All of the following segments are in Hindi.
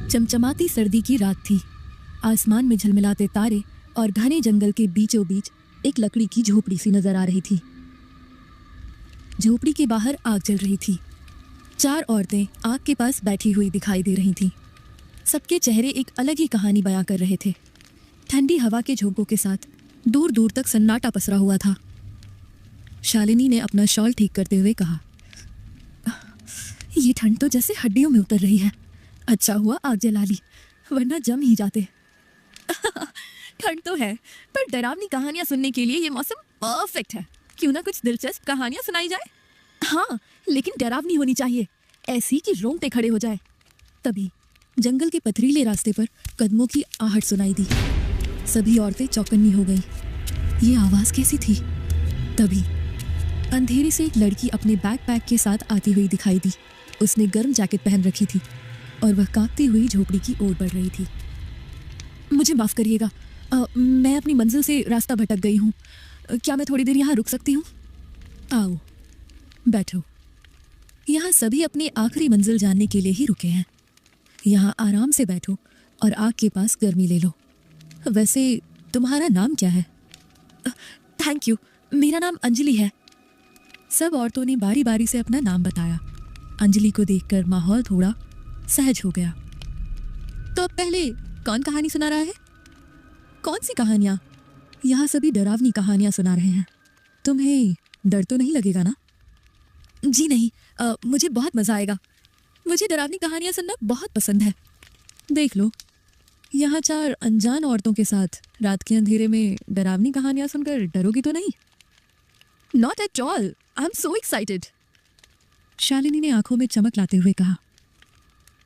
चमचमाती सर्दी की रात थी। आसमान में झलमिलाते तारे और घने जंगल के बीचों बीच एक लकड़ी की झोपड़ी सी नजर आ रही थी। झोपड़ी के बाहर आग जल रही थी। 4 औरतें आग के पास बैठी हुई दिखाई दे रही थीं। सबके चेहरे एक अलग ही कहानी बयां कर रहे थे। ठंडी हवा के झोंकों के साथ दूर दूर तक सन्नाटा पसरा हुआ था। शालिनी ने अपना शॉल ठीक करते हुए कहा, ये ठंड तो जैसे हड्डियों में उतर रही है। अच्छा हुआ आग जला ली, वरना जम ही जाते। ठंड तो है, पर डरावनी कहानियां सुनने के लिए ये मौसम परफेक्ट है। क्यों ना कुछ दिलचस्प कहानियां सुनाई जाए। हाँ, लेकिन डरावनी होनी चाहिए, ऐसी कि रोंगटे खड़े हो जाए। तभी जंगल के पथरीले रास्ते पर कदमों की आहट सुनाई दी। सभी औरतें चौकन्नी हो गईं। ये आवाज कैसी थी? तभी अंधेरे से एक लड़की अपने बैकपैक के साथ आती हुई दिखाई दी। उसने गर्म जैकेट पहन रखी थी और वह कांपती हुई झोपड़ी की ओर बढ़ रही थी। मुझे माफ करिएगा, मैं अपनी मंजिल से रास्ता भटक गई हूँ। क्या मैं थोड़ी देर यहाँ रुक सकती हूँ? आओ, बैठो। यहाँ सभी अपनी आखिरी मंजिल जानने के लिए ही रुके हैं। यहाँ आराम से बैठो और आग के पास गर्मी ले लो। वैसे तुम्हारा नाम क्या है? थैंक यू, मेरा नाम अंजलि है। सब औरतों ने बारी बारी से अपना नाम बताया। अंजलि को देखकर माहौल थोड़ा सहज हो गया। तो अब पहले कौन कहानी सुना रहा है? कौन सी कहानियाँ? यहाँ सभी डरावनी कहानियाँ सुना रहे हैं। तुम्हें डर तो नहीं लगेगा ना? जी नहीं, मुझे बहुत मज़ा आएगा। मुझे डरावनी कहानियाँ सुनना बहुत पसंद है। देख लो, यहाँ 4 अनजान औरतों के साथ रात के अंधेरे में डरावनी कहानियाँ सुनकर डरोगी तो नहीं? Not at all, I am so excited. Shalini ने आंखों में चमक लाते हुए कहा।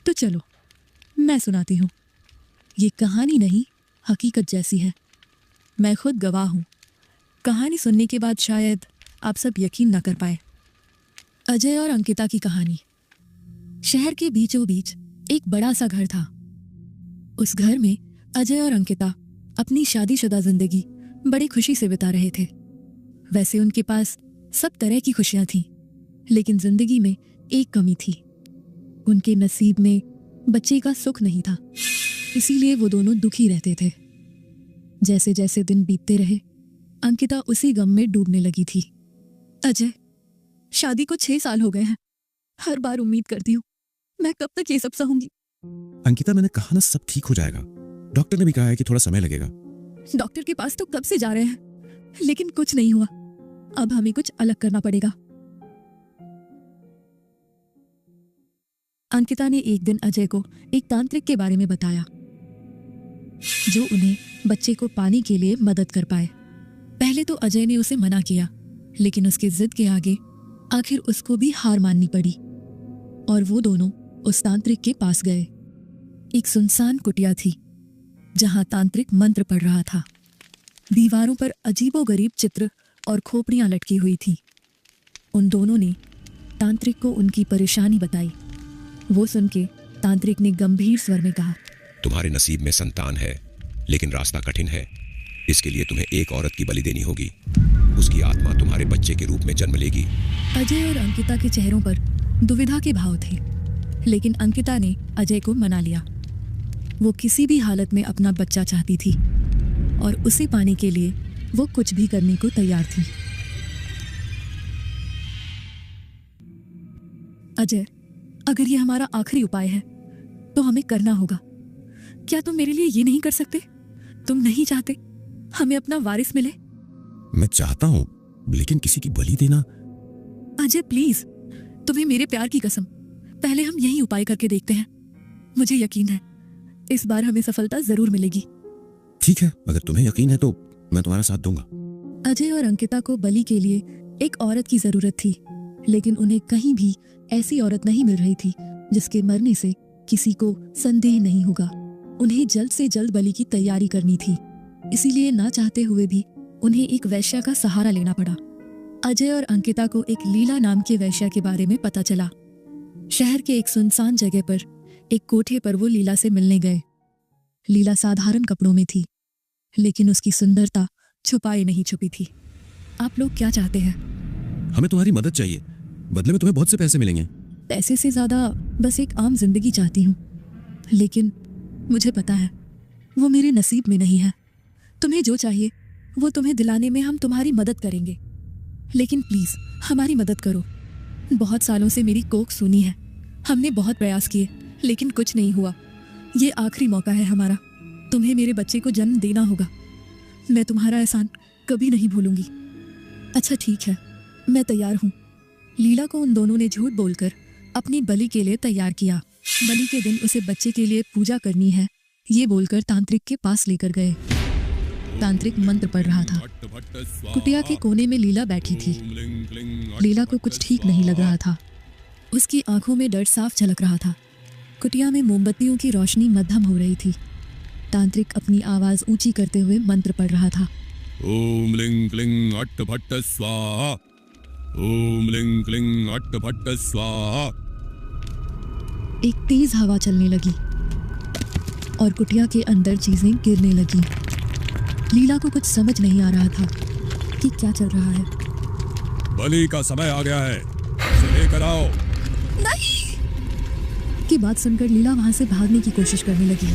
तो चलो, मैं सुनाती हूँ। ये कहानी नहीं, हकीकत जैसी है। मैं खुद गवाह हूँ। कहानी सुनने के बाद शायद आप सब यकीन न कर पाए। अजय और अंकिता की कहानी। शहर के बीचों बीच एक बड़ा सा घर था। उस घर में अजय और अंकिता अपनी शादीशुदा जिंदगी बड़ी खुशी से बिता रहे थे। वैसे उनके पास सब तरह की खुशियां थीं, लेकिन जिंदगी में एक कमी थी। उनके नसीब में बच्चे का सुख नहीं था, इसीलिए वो दोनों दुखी रहते थे। जैसे जैसे दिन बीतते रहे, अंकिता उसी गम में डूबने लगी थी। अजय, शादी को 6 साल हो गए हैं। हर बार उम्मीद करती हूँ मैं कब तक ये सब सहूंगी। अंकिता, मैंने कहा ना, सब ठीक हो जाएगा। डॉक्टर ने भी कहा है कि थोड़ा समय लगेगा। डॉक्टर के पास तो कब से जा रहे हैं, लेकिन कुछ नहीं हुआ। अब हमें कुछ अलग करना पड़ेगा। अंकिता ने एक दिन अजय को एक तांत्रिक के बारे में बताया, जो उन्हें बच्चे को पाने के लिए मदद कर पाए। पहले तो अजय ने उसे मना किया, लेकिन उसकी जिद के आगे आखिर उसको भी हार माननी पड़ी और वो दोनों उस तांत्रिक के पास गए। एक सुनसान कुटिया थी जहां तांत्रिक मंत्र पढ़ रहा था। दीवारों पर अजीबोगरीब चित्र और खोपड़ियां लटकी हुई थीं। उन दोनों ने तांत्रिक को उनकी परेशानी बताई। वो सुन के तांत्रिक ने गंभीर स्वर में कहा, तुम्हारे नसीब में संतान है, लेकिन रास्ता कठिन है। इसके लिए तुम्हें एक औरत की बलि देनी होगी। उसकी आत्मा तुम्हारे बच्चे के रूप में जन्म लेगी। अजय और अंकिता के चेहरों पर दुविधा के भाव थे, लेकिन अंकिता ने अजय को मना लिया। वो किसी भी हालत में अपना बच्चा चाहती थी और उसे पाने के लिए वो कुछ भी करने को तैयार थी। अजय, अगर ये हमारा आखिरी उपाय है तो हमें करना होगा। क्या तुम मेरे लिए ये नहीं कर सकते? तुम नहीं चाहते हमें अपना वारिस मिले? मैं चाहता हूँ, लेकिन किसी की बलि देना। अजय प्लीज, तुम्हें मेरे प्यार की कसम, पहले हम यही उपाय करके देखते हैं। मुझे यकीन है इस बार हमें सफलता जरूर मिलेगी। ठीक है, अगर तुम्हें यकीन है तो मैं तुम्हारा साथ दूंगा। अजय और अंकिता को बलि के लिए एक औरत की जरूरत थी, लेकिन उन्हें कहीं भी ऐसी औरत नहीं मिल रही थी जिसके मरने से किसी को संदेह नहीं होगा। उन्हें जल्द से जल्द बलि की तैयारी करनी थी, इसीलिए ना चाहते हुए भी उन्हें एक वैश्या का सहारा लेना पड़ा। अजय और अंकिता को एक लीला नाम के वैश्या के बारे में पता चला। शहर के एक सुनसान जगह पर एक कोठे पर वो लीला से मिलने गए। लीला साधारण कपड़ों में थी, लेकिन उसकी सुंदरता छुपाई नहीं छुपी थी। आप लोग क्या चाहते हैं? हमें तुम्हारी मदद चाहिए, बदले में तुम्हें बहुत से पैसे मिलेंगे। पैसे से ज्यादा बस एक आम जिंदगी चाहती हूँ। लेकिन मुझे पता है वो मेरे नसीब में नहीं है। तुम्हें जो चाहिए वो तुम्हें दिलाने में हम तुम्हारी मदद करेंगे, लेकिन प्लीज़ हमारी मदद करो। बहुत सालों से मेरी कोख सुनी है, हमने बहुत प्रयास किए लेकिन कुछ नहीं हुआ। ये आखिरी मौका है हमारा, तुम्हें मेरे बच्चे को जन्म देना होगा। मैं तुम्हारा एहसान कभी नहीं भूलूंगी। अच्छा ठीक है, मैं तैयार हूँ। लीला को उन दोनों ने झूठ बोलकर अपनी बलि के लिए तैयार किया। बलि के दिन उसे बच्चे के लिए पूजा करनी है, ये बोलकर तांत्रिक के पास लेकर गए। तांत्रिक मंत्र पढ़ रहा था। कुटिया के कोने में लीला बैठी थी। लीला को कुछ ठीक नहीं लग रहा था, उसकी आंखों में डर साफ झलक रहा था। कुटिया में मोमबत्तियों की रोशनी मध्यम हो रही थी। तांत्रिक अपनी आवाज ऊंची करते हुए मंत्र पढ़ रहा था। ओम लिंग क्लिंग अट्ट भट्ट स्वाहा, ओम लिंग क्लिंग अट्ट भट्ट स्वाहा। एक तेज हवा चलने लगी और कुटिया के अंदर चीजें गिरने लगी। लीला को कुछ समझ नहीं आ रहा था कि क्या चल रहा है। बलि का समय आ गया है, इसे लेकर आओ। नहीं की बात सुनकर लीला वहां से भागने की कोशिश करने लगी।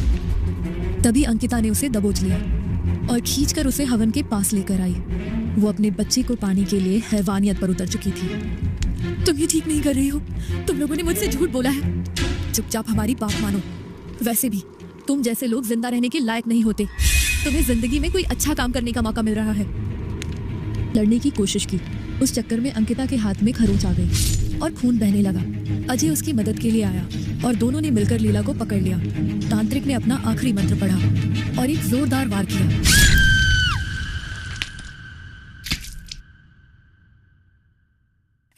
तभी अंकिता ने उसे दबोच लिया और खींचकर उसे हवन के पास लेकर आई। वो अपने बच्चे को पाने के लिए हैवानियत पर उतर चुकी थी। तुम ये ठीक नहीं कर रही हो, तुम लोगों ने मुझसे झूठ बोला है। चुपचाप हमारी बात मानो। वैसे भी तुम जैसे लोग जिंदा रहने के लायक नहीं होते। तुम्हें जिंदगी में कोई अच्छा काम करने का मौका मिल रहा है। लड़ने की कोशिश की, उस चक्कर में अंकिता के हाथ में खरोंच आ गई और खून बहने लगा। अजय उसकी मदद के लिए आया और दोनों ने मिलकर लीला को पकड़ लिया। तांत्रिक ने अपना आखिरी मंत्र पढ़ा और एक जोरदार वार किया।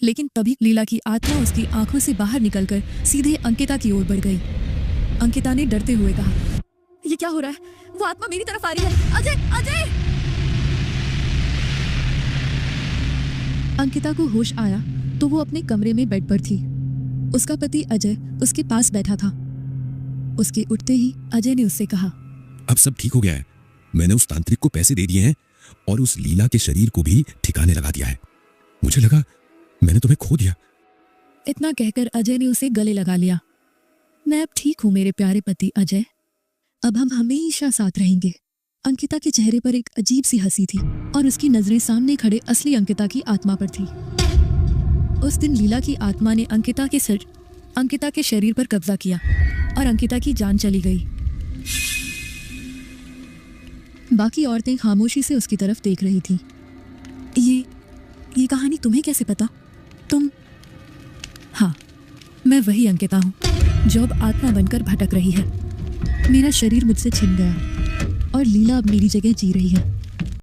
लेकिन तभी लीला की आत्मा उसकी आंखों से बाहर निकलकर सीधे अंकिता की ओर बढ़ गई। अंकिता ने डरते हुए कहा, ये क्या हो रहा है? वो आत्मा मेरी तरफ आ रही है। अजय, अजय! अंकिता को होश आया तो वो अपने कमरे में बेड पर थी। उसका पति अजय उसके पास बैठा था। उसके उठते ही अजय ने उससे कहा, अब सब ठीक हो गया है। मैंने उस तांत्रिक को पैसे दे दिए हैं और उस लीला के शरीर को भी ठिकाने लगा दिया है। मुझे लगा मैंने तुम्हें खो दिया। इतना कहकर अजय ने उसे गले लगा लिया। मैं अब ठीक हूँ मेरे प्यारे पति अजय, अब हम हमेशा साथ रहेंगे। अंकिता के चेहरे पर एक अजीब सी हंसी थी और उसकी नजरें सामने खड़े असली अंकिता की आत्मा पर थी। उस दिन लीला की आत्मा ने अंकिता के शरीर पर कब्जा किया और अंकिता की जान चली गई। बाकी औरतें खामोशी से उसकी तरफ देख रही थीं। ये कहानी तुम्हें कैसे पता? तुम? हाँ, मैं वही अंकिता हूँ जो अब आत्मा बनकर भटक रही है। मेरा शरीर मुझसे छिन गया और लीला अब मेरी जगह जी रही है।